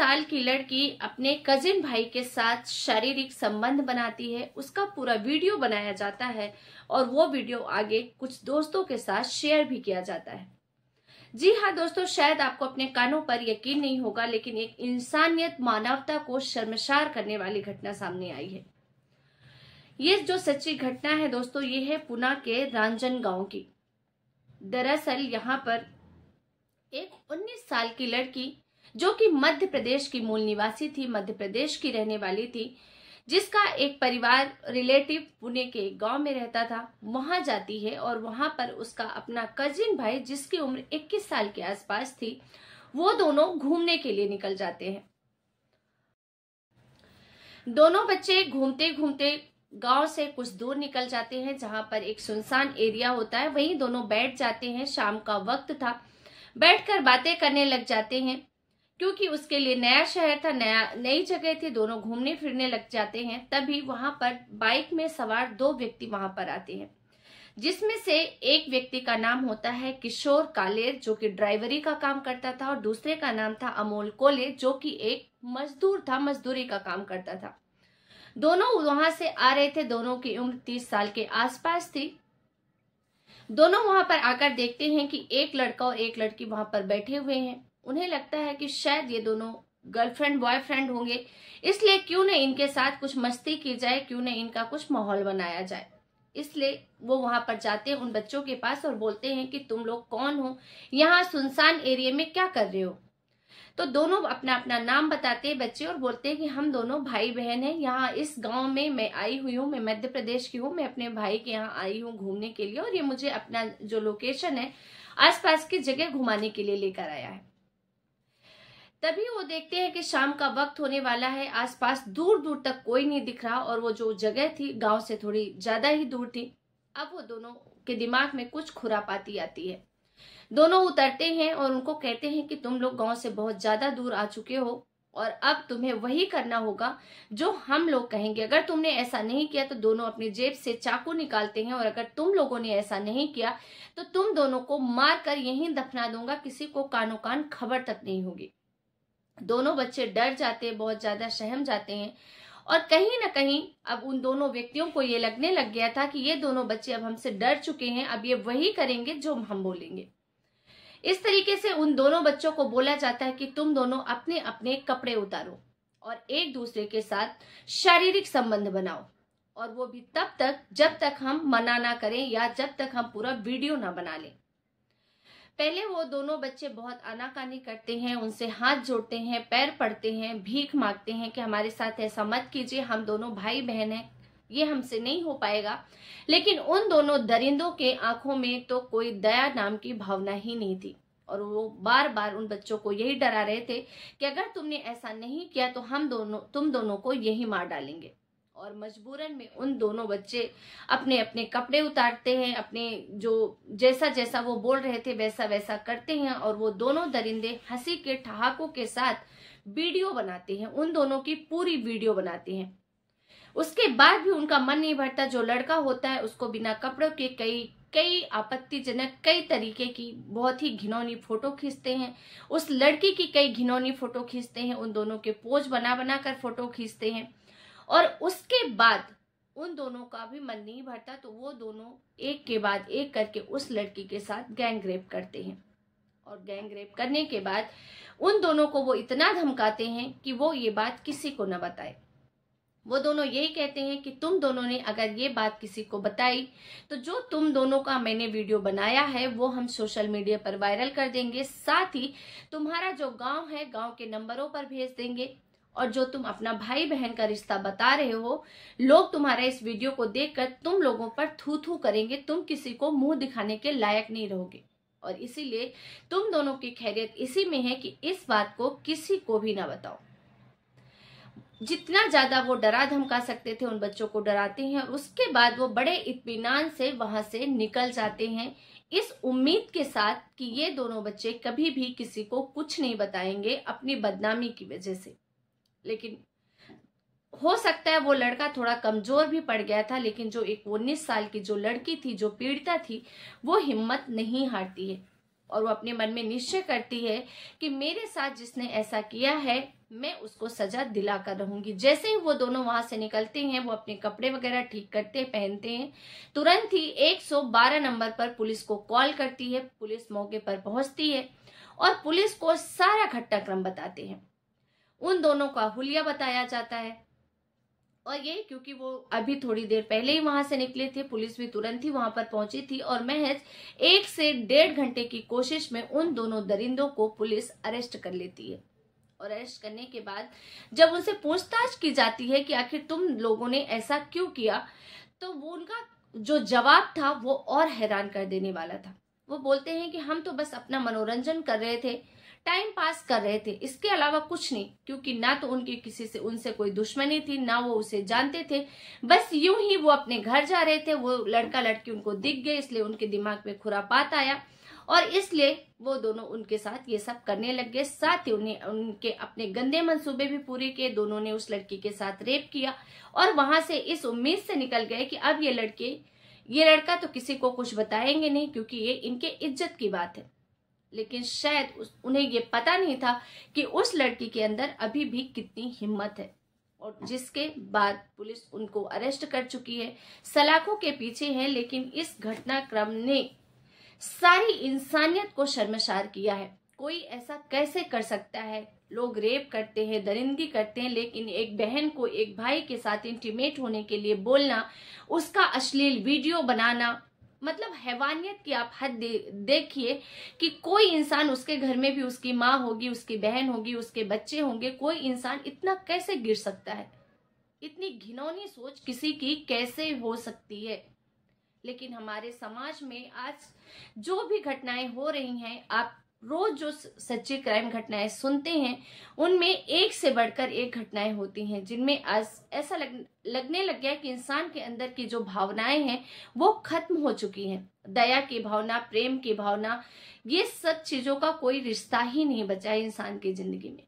साल की लड़की अपने कजिन भाई के साथ शारीरिक संबंध बनाती है, उसका पूरा वीडियो बनाया जाता है और वो वीडियो आगे कुछ दोस्तों के साथ शेयर भी किया जाता है। जी हाँ दोस्तों, शायद आपको अपने कानों पर यकीन नहीं होगा, लेकिन एक इंसानियत, मानवता को शर्मसार करने वाली घटना सामने आई है। ये जो सच्ची घटना है दोस्तों, ये है पुणे के रांजन गांव की। दरअसल यहाँ पर एक 19 साल की लड़की, जो कि मध्य प्रदेश की मूल निवासी थी, मध्य प्रदेश की रहने वाली थी, जिसका एक परिवार रिलेटिव पुणे के एक गांव में रहता था, वहां जाती है और वहां पर उसका अपना कजिन भाई, जिसकी उम्र 21 साल के आसपास थी, वो दोनों घूमने के लिए निकल जाते हैं। दोनों बच्चे घूमते घूमते गांव से कुछ दूर निकल जाते हैं, जहां पर एक सुनसान एरिया होता है, वहीं दोनों बैठ जाते हैं। शाम का वक्त था, बैठकर बातें करने लग जाते हैं, क्योंकि उसके लिए नया शहर था, नई जगह थी, दोनों घूमने फिरने लग जाते हैं। तभी वहां पर बाइक में सवार 2 व्यक्ति वहां पर आते हैं, जिसमें से एक व्यक्ति का नाम होता है किशोर कालेर, जो कि ड्राइवरी का काम करता था, और दूसरे का नाम था अमोल कोले, जो कि एक मजदूर था, मजदूरी का काम करता था। दोनों वहां से आ रहे थे, दोनों की उम्र 30 साल के आसपास थी। दोनों वहां पर आकर देखते हैं कि एक लड़का और एक लड़की वहां पर बैठे हुए हैं। उन्हें लगता है कि शायद ये दोनों गर्लफ्रेंड बॉयफ्रेंड होंगे, इसलिए क्यों न इनके साथ कुछ मस्ती की जाए, क्यों न इनका कुछ माहौल बनाया जाए। इसलिए वो वहां पर जाते हैं उन बच्चों के पास और बोलते हैं कि तुम लोग कौन हो, यहाँ सुनसान एरिया में क्या कर रहे हो। तो दोनों अपना अपना नाम बताते हैं बच्चे और बोलते हैं कि हम दोनों भाई बहन हैं, यहाँ इस गांव में मैं आई हुई हूँ, मैं मध्य प्रदेश की हूँ, मैं अपने भाई के यहाँ आई हूँ घूमने के लिए, और ये मुझे अपना जो लोकेशन है आसपास की जगह घुमाने के लिए लेकर आया है। तभी वो देखते हैं कि शाम का वक्त होने वाला है, आसपास दूर दूर तक कोई नहीं दिख रहा, और वो जो जगह थी गांव से थोड़ी ज्यादा ही दूर थी। अब वो दोनों के दिमाग में कुछ खुरापाती आती है। दोनों उतरते हैं और उनको कहते हैं कि तुम लोग गांव से बहुत ज्यादा दूर आ चुके हो और अब तुम्हें वही करना होगा जो हम लोग कहेंगे। अगर तुमने ऐसा नहीं किया तो दोनों अपनी जेब से चाकू निकालते हैं, और अगर तुम लोगों ने ऐसा नहीं किया तो तुम दोनों को मार कर यहीं दफना दूंगा, किसी को कानो कान खबर तक नहीं होगी। दोनों बच्चे डर जाते हैं, बहुत ज्यादा सहम जाते हैं, और कहीं ना कहीं अब उन दोनों व्यक्तियों को ये लगने लग गया था कि ये दोनों बच्चे अब हमसे डर चुके हैं, अब ये वही करेंगे जो हम बोलेंगे। इस तरीके से उन दोनों बच्चों को बोला जाता है कि तुम दोनों अपने अपने कपड़े उतारो और एक दूसरे के साथ शारीरिक संबंध बनाओ, और वो भी तब तक जब तक हम मना ना करें या जब तक हम पूरा वीडियो ना बना लें। पहले वो दोनों बच्चे बहुत आनाकानी करते हैं, उनसे हाथ जोड़ते हैं, पैर पड़ते हैं, भीख मांगते हैं कि हमारे साथ ऐसा मत कीजिए, हम दोनों भाई बहन हैं, ये हमसे नहीं हो पाएगा। लेकिन उन दोनों दरिंदों के आंखों में तो कोई दया नाम की भावना ही नहीं थी, और वो बार बार उन बच्चों को यही डरा रहे थे कि अगर तुमने ऐसा नहीं किया तो तुम दोनों को यही मार डालेंगे। और मजबूरन में उन दोनों बच्चे अपने अपने कपड़े उतारते हैं, अपने जो जैसा जैसा वो बोल रहे थे वैसा वैसा करते हैं, और वो दोनों दरिंदे हंसी के ठहाकों के साथ वीडियो बनाते हैं, उन दोनों की पूरी वीडियो बनाते हैं। उसके बाद भी उनका मन नहीं भरता। जो लड़का होता है उसको बिना कपड़ों के कई आपत्तिजनक, कई तरीके की बहुत ही घिनौनी फोटो खींचते हैं। उस लड़की की कई घिनौनी फोटो खींचते हैं, उन दोनों के पोज बना बना कर फोटो खींचते हैं, और उसके बाद उन दोनों का भी मन नहीं भरता, तो वो दोनों एक के बाद एक करके उस लड़की के साथ गैंग रेप करते हैं। और गैंग रेप करने के बाद उन दोनों को वो इतना धमकाते हैं कि वो ये बात किसी को न बताए। वो दोनों यही कहते हैं कि तुम दोनों ने अगर ये बात किसी को बताई तो जो तुम दोनों का मैंने वीडियो बनाया है वो हम सोशल मीडिया पर वायरल कर देंगे, साथ ही तुम्हारा जो गांव है गांव के नंबरों पर भेज देंगे, और जो तुम अपना भाई बहन का रिश्ता बता रहे हो, लोग तुम्हारे इस वीडियो को देखकर तुम लोगों पर थू थू करेंगे, तुम किसी को मुंह दिखाने के लायक नहीं रहोगे, और इसीलिए तुम दोनों की खैरियत इसी में है कि इस बात को किसी को भी ना बताओ। जितना ज्यादा वो डरा धमका सकते थे उन बच्चों को डराते हैं, और उसके बाद वो बड़े इत्मीनान से वहां से निकल जाते हैं, इस उम्मीद के साथ कि ये दोनों बच्चे कभी भी किसी को कुछ नहीं बताएंगे अपनी बदनामी की वजह से। लेकिन हो सकता है वो लड़का थोड़ा कमजोर भी पड़ गया था, लेकिन जो एक 19 साल की जो लड़की थी, जो पीड़िता थी, वो हिम्मत नहीं हारती है। और वो अपने मन में निश्चय करती है कि मेरे साथ जिसने ऐसा किया है मैं उसको सजा दिला कर रहूंगी। जैसे ही वो दोनों वहां से निकलते हैं, वो अपने कपड़े वगैरह ठीक करते पहनते हैं, तुरंत ही 112 नंबर पर पुलिस को कॉल करती है। पुलिस मौके पर पहुंचती है और पुलिस को सारा घटनाक्रम बताते हैं। उन दोनों का हुलिया बताया जाता है और ये क्योंकि वो अभी थोड़ी देर पहले ही वहां से निकले थे, पुलिस भी तुरंत ही वहां पर पहुंची थी और महज 1 से 1.5 घंटे की कोशिश में उन दोनों दरिंदों को पुलिस अरेस्ट कर लेती है। और अरेस्ट करने के बाद जब उनसे पूछताछ की जाती है कि आखिर तुम लोगों ने ऐसा क्यों किया, तो वो उनका जो जवाब था वो और हैरान कर देने वाला था। वो बोलते हैं कि हम तो बस अपना मनोरंजन कर रहे थे, टाइम पास कर रहे थे, इसके अलावा कुछ नहीं। क्योंकि ना तो उनकी किसी से उनसे कोई दुश्मनी थी, ना वो उसे जानते थे। बस यूं ही वो अपने घर जा रहे थे, वो लड़का लड़की उनको दिख गए, इसलिए उनके दिमाग में खुरापात आया और इसलिए वो दोनों उनके साथ ये सब करने लग गए। साथ ही उन्हें उनके अपने गंदे मंसूबे भी पूरे किए। दोनों ने उस लड़की के साथ रेप किया और वहां से इस उम्मीद से निकल गए कि अब ये लड़का तो किसी को कुछ बताएंगे नहीं, क्योंकि ये इनके इज्जत की बात है। लेकिन शायद उन्हें ये पता नहीं था कि उस लड़की के अंदर अभी भी कितनी हिम्मत है। और जिसके बाद पुलिस उनको अरेस्ट कर चुकी है, सलाखों के पीछे है। लेकिन इस घटनाक्रम ने सारी इंसानियत को शर्मसार किया है। कोई ऐसा कैसे कर सकता है? लोग रेप करते हैं, दरिंदगी करते हैं, लेकिन एक बहन को एक भाई के साथ इंटीमेट होने के लिए बोलना, उसका अश्लील वीडियो बनाना, मतलब हैवानियत की आप हद देखिए कि कोई इंसान, उसके घर में भी उसकी माँ होगी, उसकी बहन होगी, उसके बच्चे होंगे, कोई इंसान इतना कैसे गिर सकता है? इतनी घिनौनी सोच किसी की कैसे हो सकती है? लेकिन हमारे समाज में आज जो भी घटनाएं हो रही हैं, आप रोज जो सच्ची क्राइम घटनाएं सुनते हैं, उनमें एक से बढ़कर एक घटनाएं होती हैं जिनमें आज ऐसा लगने लग गया कि इंसान के अंदर की जो भावनाएं हैं वो खत्म हो चुकी हैं। दया की भावना, प्रेम की भावना, ये सब चीजों का कोई रिश्ता ही नहीं बचा है इंसान की जिंदगी में।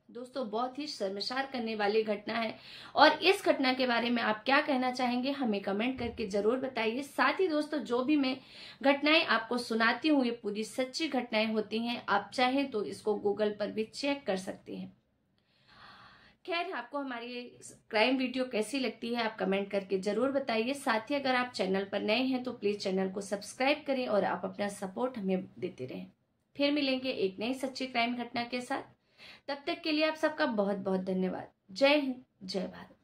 दोस्तों, बहुत ही शर्मसार करने वाली घटना है और इस घटना के बारे में आप क्या कहना चाहेंगे हमें कमेंट करके जरूर बताइए। साथ ही दोस्तों, जो भी मैं घटनाएं आपको सुनाती हूँ ये पूरी सच्ची घटनाएं होती हैं। आप चाहें तो इसको गूगल पर भी चेक कर सकते हैं। खैर, आपको हमारी क्राइम वीडियो कैसी लगती है आप कमेंट करके जरूर बताइए। साथ ही अगर आप चैनल पर नए हैं तो प्लीज चैनल को सब्सक्राइब करें और आप अपना सपोर्ट हमें देते रहें। फिर मिलेंगे एक नई सच्ची क्राइम घटना के साथ। तब तक के लिए आप सबका बहुत बहुत धन्यवाद। जय हिंद, जय भारत।